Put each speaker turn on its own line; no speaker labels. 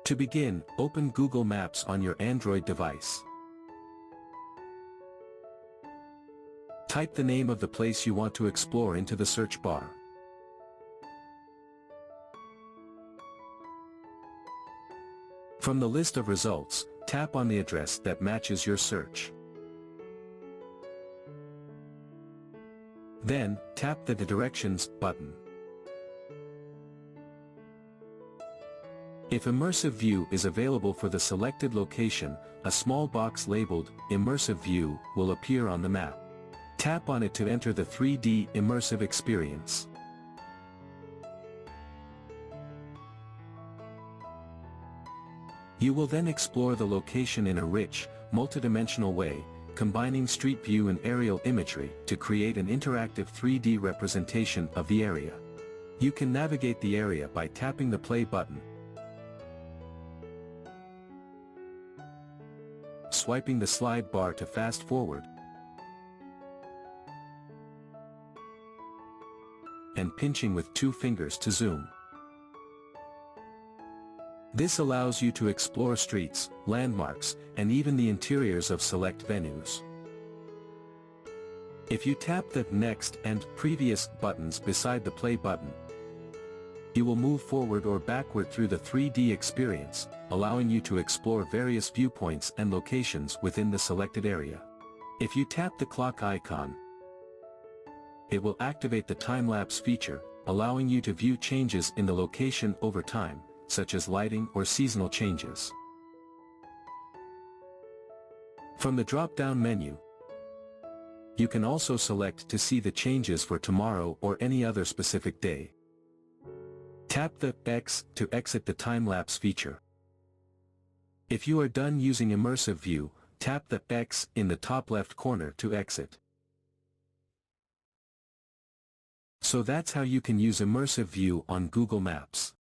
To begin, open Google Maps on your Android device. Type the name of the place you want to explore into the search bar. From the list of results, tap on the address that matches your search. Then, tap the Directions button. If Immersive View is available for the selected location, a small box labeled Immersive View will appear on the map. Tap on it to enter the 3D immersive experience. You will then explore the location in a rich, multidimensional way, combining street view and aerial imagery to create an interactive 3D representation of the area. You can navigate the area by tapping the play button, swiping the slide bar to fast forward, and pinching with 2 fingers to zoom. This allows you to explore streets, landmarks, and even the interiors of select venues. If you tap the Next and Previous buttons beside the play button, you will move forward or backward through the 3D experience, allowing you to explore various viewpoints and locations within the selected area. If you tap the clock icon, it will activate the time-lapse feature, allowing you to view changes in the location over time, such as lighting or seasonal changes. From the drop-down menu, you can also select to see the changes for tomorrow or any other specific day. Tap the X to exit the time-lapse feature. If you are done using Immersive View, tap the X in the top left corner to exit. So that's how you can use Immersive View on Google Maps.